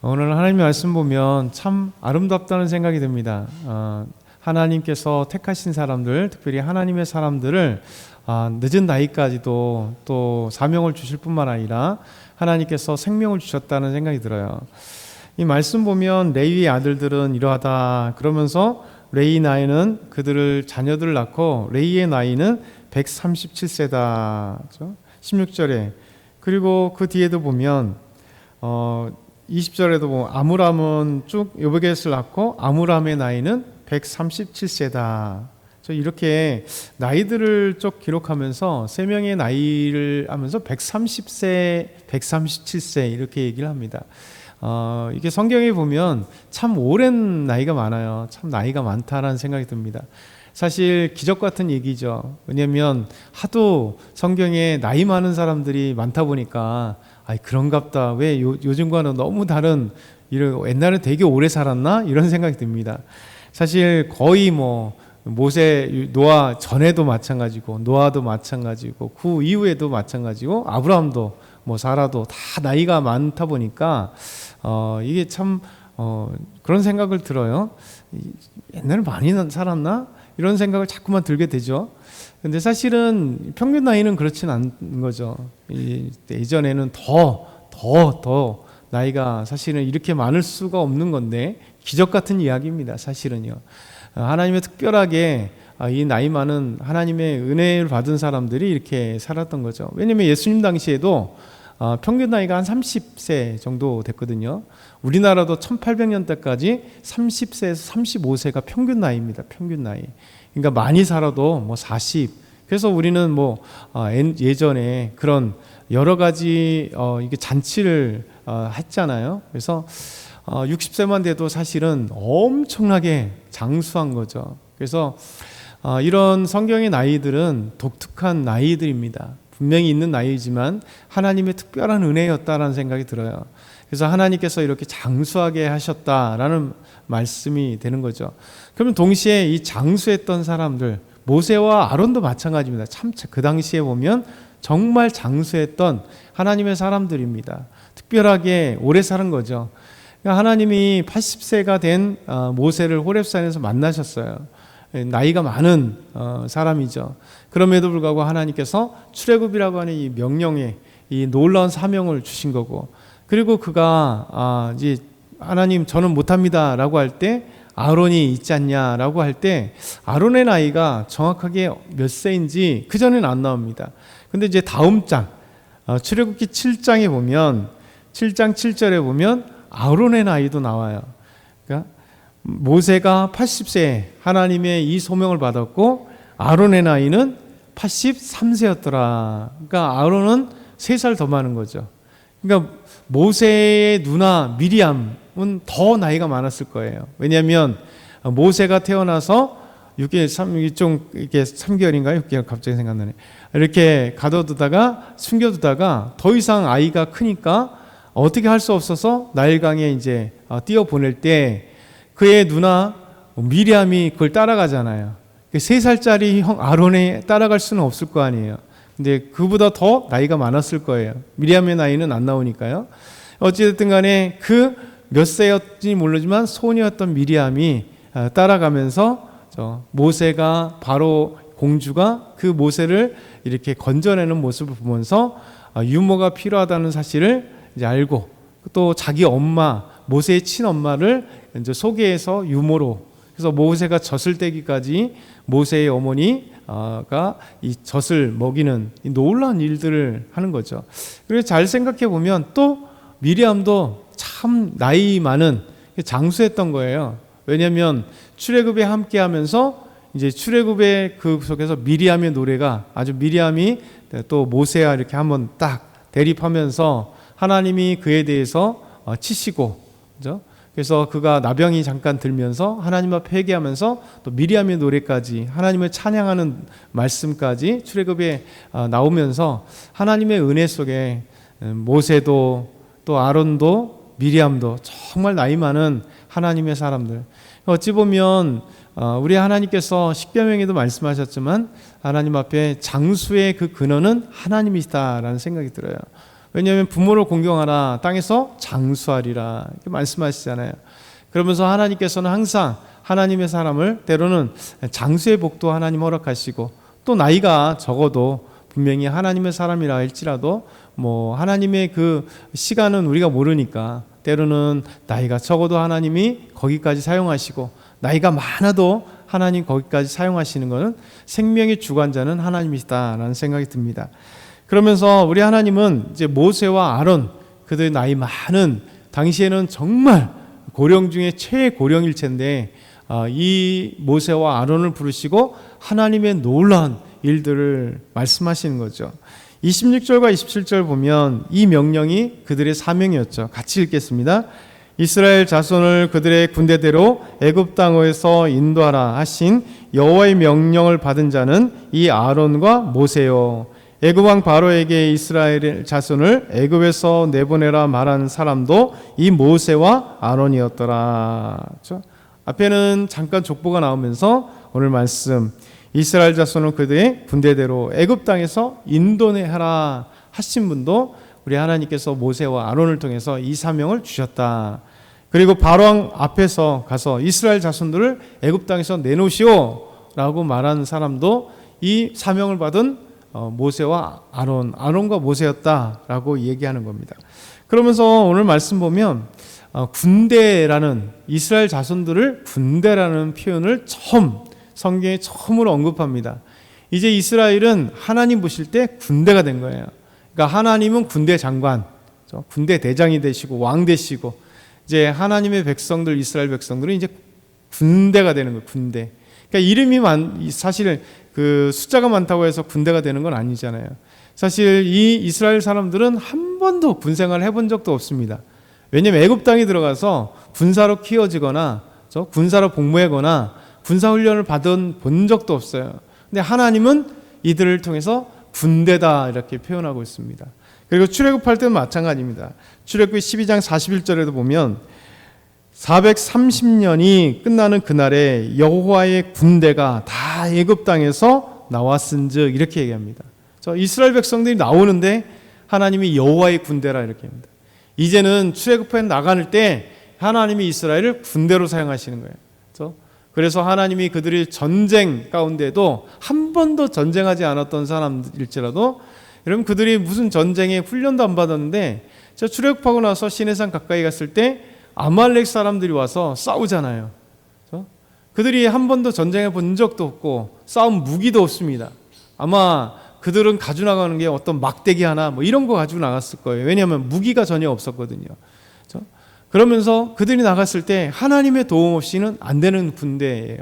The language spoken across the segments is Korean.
오늘 하나님의 말씀 보면 참 아름답다는 생각이 듭니다. 하나님께서 택하신 사람들, 특별히 하나님의 사람들을 늦은 나이까지도 또 사명을 주실 뿐만 아니라 하나님께서 생명을 주셨다는 생각이 들어요. 이 말씀 보면 레위의 아들들은 이러하다 그러면서 레위 나이는 그들을 자녀들을 낳고 레위의 나이는 137세다. 16절에 그리고 그 뒤에도 보면 20절에도 보면 아므람은 쭉 여베겟을 낳고 아므람의 나이는 137세다. 이렇게 나이들을 쭉 기록하면서 세 명의 나이를 하면서 130세, 137세 이렇게 얘기를 합니다. 이게 성경에 보면 참 오랜 나이가 많아요. 참 나이가 많다라는 생각이 듭니다. 사실 기적 같은 얘기죠. 왜냐하면 하도 성경에 나이 많은 사람들이 많다 보니까 그런갑다. 왜 요즘과는 너무 다른, 옛날에 되게 오래 살았나? 이런 생각이 듭니다. 사실 거의 모세, 노아 전에도 마찬가지고 노아도 마찬가지고 그 이후에도 마찬가지고 아브라함도 사라도 다 나이가 많다 보니까 이게 참 그런 생각을 들어요. 옛날에 많이 살았나? 이런 생각을 자꾸만 들게 되죠. 근데 사실은 평균 나이는 그렇진 않은 거죠. 예전에는 더 나이가 사실은 이렇게 많을 수가 없는 건데 기적 같은 이야기입니다. 사실은요. 하나님의 특별하게 이 나이 많은 하나님의 은혜를 받은 사람들이 이렇게 살았던 거죠. 왜냐하면 예수님 당시에도 평균 나이가 한 30세 정도 됐거든요. 우리나라도 1800년대까지 30세에서 35세가 평균 나이입니다. 평균 나이. 그러니까 많이 살아도 40. 그래서 우리는 예전에 그런 여러 가지 이게 잔치를 했잖아요. 그래서 60세만 돼도 사실은 엄청나게 장수한 거죠. 그래서 이런 성경의 나이들은 독특한 나이들입니다. 분명히 있는 나이지만 하나님의 특별한 은혜였다라는 생각이 들어요. 그래서 하나님께서 이렇게 장수하게 하셨다라는 말씀이 되는 거죠. 그러면 동시에 이 장수했던 사람들, 모세와 아론도 마찬가지입니다. 참 그 당시에 보면 정말 장수했던 하나님의 사람들입니다. 특별하게 오래 사는 거죠. 그러니까 하나님이 80세가 된 모세를 호렙산에서 만나셨어요. 나이가 많은 사람이죠. 그럼에도 불구하고 하나님께서 출애굽이라고 하는 이 명령에 이 놀라운 사명을 주신 거고, 그리고 그가 이제 하나님 저는 못합니다라고 할 때 아론이 있지 않냐라고 할 때 아론의 나이가 정확하게 몇 세인지 그 전에는 안 나옵니다. 근데 이제 다음 장 출애굽기 7장에 보면 7장 7절에 보면 아론의 나이도 나와요. 그러니까 모세가 80세 하나님의 이 소명을 받았고 아론의 나이는 83세였더라. 그러니까 아론은 3살 더 많은 거죠. 그러니까 모세의 누나 미리암은 더 나이가 많았을 거예요. 왜냐하면 모세가 태어나서 3개월인가요? 6개월 갑자기 생각나네. 이렇게 가둬두다가 숨겨두다가 더 이상 아이가 크니까 어떻게 할 수 없어서 나일강에 이제 띄어보낼 때 그의 누나 미리암이 그걸 따라가잖아요. 3살짜리 형 아론이 따라갈 수는 없을 거 아니에요. 근데 그보다 더 나이가 많았을 거예요. 미리암의 나이는 안 나오니까요. 어찌됐든 간에 그 몇 세였는지 모르지만 소녀였던 미리암이 따라가면서 모세가 바로 공주가 그 모세를 이렇게 건져내는 모습을 보면서 유모가 필요하다는 사실을 이제 알고, 또 자기 엄마 모세의 친엄마를 이제 소개해서 유모로, 그래서 모세가 젖을 떼기까지 모세의 어머니가 이 젖을 먹이는 이 놀라운 일들을 하는 거죠. 그래서 잘 생각해 보면 또 미리암도 참 나이 많은 장수했던 거예요. 왜냐하면 출애굽에 함께하면서 이제 출애굽의 그 속에서 미리암의 노래가 아주, 미리암이 또 모세와 이렇게 한번 딱 대립하면서 하나님이 그에 대해서 치시고, 그죠? 그래서 그가 나병이 잠깐 들면서 하나님 앞에 회개하면서 또 미리암의 노래까지 하나님을 찬양하는 말씀까지 출애굽에 나오면서 하나님의 은혜 속에 모세도 또 아론도 미리암도 정말 나이 많은 하나님의 사람들. 어찌 보면 우리 하나님께서 십계명에도 말씀하셨지만 하나님 앞에 장수의 그 근원은 하나님이시다라는 생각이 들어요. 왜냐하면 부모를 공경하라 땅에서 장수하리라 이렇게 말씀하시잖아요. 그러면서 하나님께서는 항상 하나님의 사람을 때로는 장수의 복도 하나님 허락하시고, 또 나이가 적어도 분명히 하나님의 사람이라 할지라도 하나님의 그 시간은 우리가 모르니까 때로는 나이가 적어도 하나님이 거기까지 사용하시고, 나이가 많아도 하나님 거기까지 사용하시는 것은 생명의 주관자는 하나님이시다라는 생각이 듭니다. 그러면서 우리 하나님은 이제 모세와 아론, 그들 나이 많은, 당시에는 정말 고령 중에 최고령일체인데 이 모세와 아론을 부르시고 하나님의 놀라운 일들을 말씀하시는 거죠. 26절과 27절 보면 이 명령이 그들의 사명이었죠. 같이 읽겠습니다. 이스라엘 자손을 그들의 군대대로 애굽 땅에서 인도하라 하신 여호와의 명령을 받은 자는 이 아론과 모세요. 애굽 왕 바로에게 이스라엘 자손을 애굽에서 내보내라 말한 사람도 이 모세와 아론이었더라. 그렇죠? 앞에는 잠깐 족보가 나오면서 오늘 말씀, 이스라엘 자손을 그들의 군대대로 애굽 땅에서 인도하라 하신 분도 우리 하나님께서 모세와 아론을 통해서 이 사명을 주셨다. 그리고 바로왕 앞에서 가서 이스라엘 자손들을 애굽 땅에서 내놓으시오라고 말하는 사람도 이 사명을 받은 모세와 아론과 모세였다라고 얘기하는 겁니다. 그러면서 오늘 말씀 보면 군대라는, 이스라엘 자손들을 군대라는 표현을 성경에 처음으로 언급합니다. 이제 이스라엘은 하나님 보실 때 군대가 된 거예요. 그러니까 하나님은 군대 장관, 군대 대장이 되시고 왕 되시고, 이제 하나님의 백성들, 이스라엘 백성들은 이제 군대가 되는 거예요. 군대. 그러니까 이름이 사실 그 숫자가 많다고 해서 군대가 되는 건 아니잖아요. 사실 이 이스라엘 사람들은 한 번도 군생활을 해본 적도 없습니다. 왜냐하면 애굽 땅에 들어가서 군사로 키워지거나 군사로 복무하거나 군사훈련을 본 적도 없어요. 근데 하나님은 이들을 통해서 군대다 이렇게 표현하고 있습니다. 그리고 출애굽할 때는 마찬가지입니다. 출애굽기 12장 41절에도 보면 430년이 끝나는 그날에 여호와의 군대가 다 애굽 땅에서 나왔은즉 이렇게 얘기합니다. 이스라엘 백성들이 나오는데 하나님이 여호와의 군대라 이렇게 합니다. 이제는 출애굽해 나갈 때 하나님이 이스라엘을 군대로 사용하시는 거예요. 그래서 하나님이 그들이 전쟁 가운데도 한 번도 전쟁하지 않았던 사람일지라도, 여러분 그들이 무슨 전쟁에 훈련도 안 받았는데 출애굽하고 나서 시내산 가까이 갔을 때 아말렉 사람들이 와서 싸우잖아요. 그들이 한 번도 전쟁해 본 적도 없고 싸움 무기도 없습니다. 아마 그들은 가지고 나가는 게 어떤 막대기 하나 이런 거 가지고 나갔을 거예요. 왜냐하면 무기가 전혀 없었거든요. 그러면서 그들이 나갔을 때 하나님의 도움 없이는 안 되는 군대예요.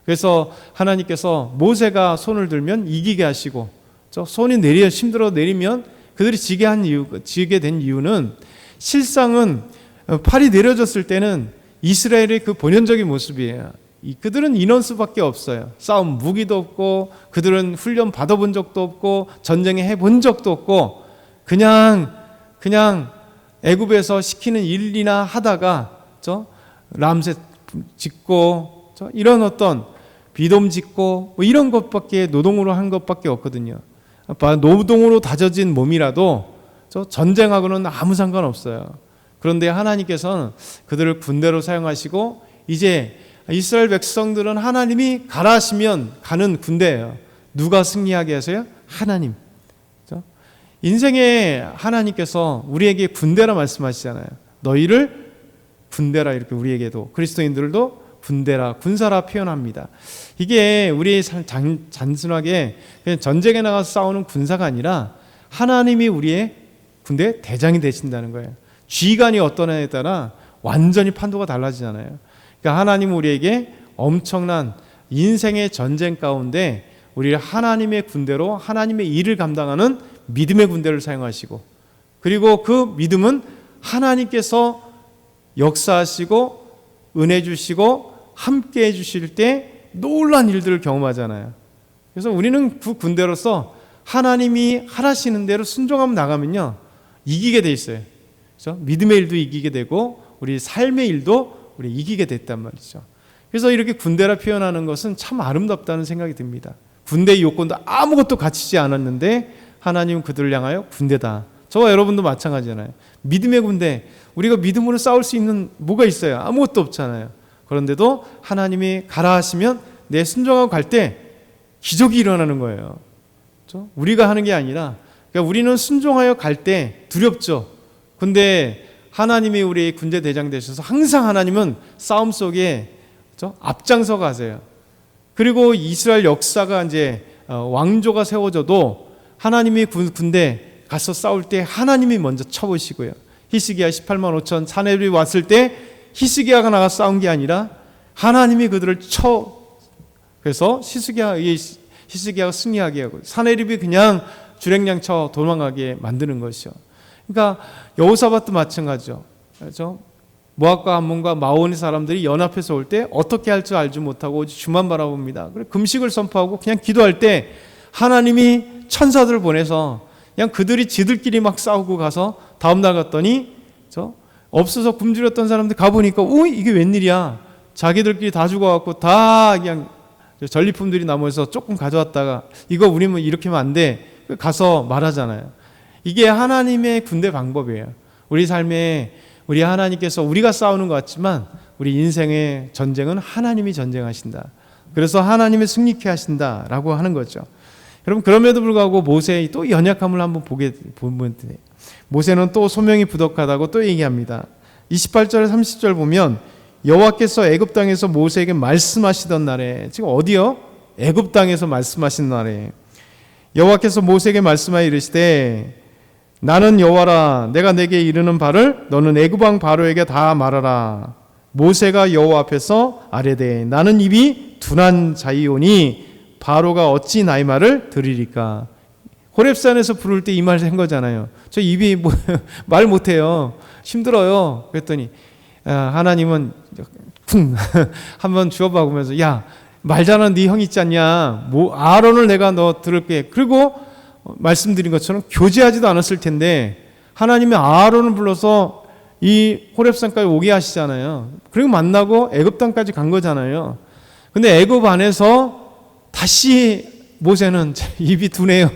그래서 하나님께서 모세가 손을 들면 이기게 하시고, 손이 힘들어 내리면 그들이 지게 된 이유는, 실상은 팔이 내려졌을 때는 이스라엘의 그 본연적인 모습이에요. 그들은 인원수밖에 없어요. 싸움 무기도 없고, 그들은 훈련 받아본 적도 없고, 전쟁에 해본 적도 없고, 그냥 애굽에서 시키는 일이나 하다가 람셋 짓고 이런 어떤 비돔 짓고 이런 것밖에, 노동으로 한 것밖에 없거든요. 노동으로 다져진 몸이라도 전쟁하고는 아무 상관없어요. 그런데 하나님께서는 그들을 군대로 사용하시고, 이제 이스라엘 백성들은 하나님이 가라 하시면 가는 군대예요. 누가 승리하게 하세요? 하나님. 인생에 하나님께서 우리에게 군대라 말씀하시잖아요. 너희를 군대라, 이렇게 우리에게도, 그리스도인들도 군대라, 군사라 표현합니다. 이게 우리 단순하게 그냥 전쟁에 나가서 싸우는 군사가 아니라 하나님이 우리의 군대 대장이 되신다는 거예요. 쥐관이 어떤 애에 따라 완전히 판도가 달라지잖아요. 그러니까 하나님은 우리에게 엄청난 인생의 전쟁 가운데 우리를 하나님의 군대로, 하나님의 일을 감당하는 믿음의 군대를 사용하시고, 그리고 그 믿음은 하나님께서 역사하시고 은혜 주시고 함께 해주실 때 놀라운 일들을 경험하잖아요. 그래서 우리는 그 군대로서 하나님이 하라시는 대로 순종하면 나가면요, 이기게 돼 있어요. 그렇죠? 믿음의 일도 이기게 되고 우리 삶의 일도 우리 이기게 됐단 말이죠. 그래서 이렇게 군대라 표현하는 것은 참 아름답다는 생각이 듭니다. 군대의 요건도 아무것도 갖추지 않았는데 하나님은 그들을 향하여 군대다, 저와 여러분도 마찬가지잖아요. 믿음의 군대, 우리가 믿음으로 싸울 수 있는 뭐가 있어요? 아무것도 없잖아요. 그런데도 하나님이 가라 하시면 내 순종하고 갈 때 기적이 일어나는 거예요. 그렇죠? 우리가 하는 게 아니라, 그러니까 우리는 순종하여 갈 때 두렵죠. 근데 하나님이 우리 군대 대장 되셔서 항상 하나님은 싸움 속에, 그렇죠? 앞장서 가세요. 그리고 이스라엘 역사가 이제 왕조가 세워져도 하나님이 군대 가서 싸울 때 하나님이 먼저 쳐보시고요. 히스기야 18만 5천 사내들이 왔을 때 히스기야가 나가 싸운 게 아니라 하나님이 그들을 그래서 히스기야가 승리하게 하고 사내립이 그냥 주랭냥 쳐 도망가게 만드는 것이요. 그러니까 여호사밧도 마찬가지죠. 그렇죠? 모압과 암몬과 마온의 사람들이 연합해서 올 때 어떻게 할 줄 알지 못하고 주만 바라봅니다. 그래 금식을 선포하고 그냥 기도할 때 하나님이 천사들을 보내서 그냥 그들이 지들끼리 막 싸우고 가서 다음 날 갔더니 없어서 굶주렸던 사람들 가보니까 이게 웬일이야. 자기들끼리 다 죽어갖고 다 그냥 전리품들이 남아서 조금 가져왔다가 이거 우리는 이렇게 하면 안 돼. 가서 말하잖아요. 이게 하나님의 군대 방법이에요. 우리 삶에 우리 하나님께서 우리가 싸우는 것 같지만 우리 인생의 전쟁은 하나님이 전쟁하신다. 그래서 하나님이 승리케 하신다라고 하는 거죠. 여러분 그럼에도 불구하고 모세의 또 연약함을 한번 보면 돼요. 모세는 또 소명이 부족하다고 또 얘기합니다. 28절 30절 보면 여호와께서 애굽 땅에서 모세에게 말씀하시던 날에, 지금 어디요? 애굽 땅에서 말씀하신 날에 여호와께서 모세에게 말씀하여 이르시되 나는 여호와라. 내가 내게 이르는 바를 너는 애굽 왕 바로에게 다 말하라. 모세가 여호와 앞에서 아뢰되 나는 입이 둔한 자이오니 바로가 어찌 나의 말을 들으리까. 호렙산에서 부를 때 이 말을 한 거잖아요. 저 입이 말 못해요. 힘들어요. 그랬더니 하나님은 쿵 한번 주워봐 보면서 야 말 잘하는 네 형 있지 않냐. 아론을 내가 너 들을게. 그리고 말씀드린 것처럼 교제하지도 않았을 텐데 하나님이 아론을 불러서 이 호렙산까지 오게 하시잖아요. 그리고 만나고 애굽 땅까지 간 거잖아요. 근데 애굽 안에서 다시 모세는 입이 둔해요.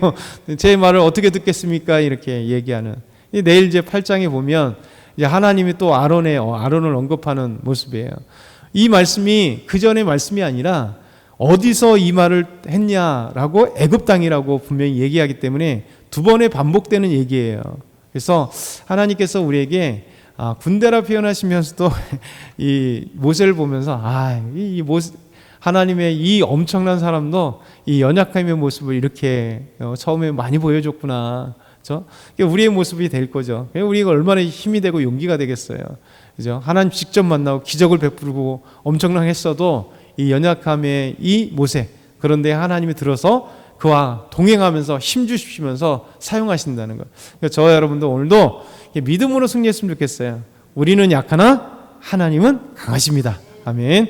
제 말을 어떻게 듣겠습니까? 이렇게 얘기하는. 내일 이제 8장에 보면 이제 하나님이 또 아론을 언급하는 모습이에요. 이 말씀이 그 전의 말씀이 아니라 어디서 이 말을 했냐라고 애굽 땅이라고 분명히 얘기하기 때문에 두 번에 반복되는 얘기예요. 그래서 하나님께서 우리에게 군대라 표현하시면서도 이 모세를 보면서 이 모세 하나님의 이 엄청난 사람도 이 연약함의 모습을 이렇게 처음에 많이 보여줬구나. 그렇죠? 우리의 모습이 될 거죠. 우리가 얼마나 힘이 되고 용기가 되겠어요. 그죠? 하나님 직접 만나고 기적을 베풀고 엄청나게 했어도 이 연약함의 이 모세, 그런데 하나님이 들어서 그와 동행하면서 힘 주시면서 사용하신다는 것. 그러니까 저와 여러분도 오늘도 믿음으로 승리했으면 좋겠어요. 우리는 약하나 하나님은 강하십니다. 아멘.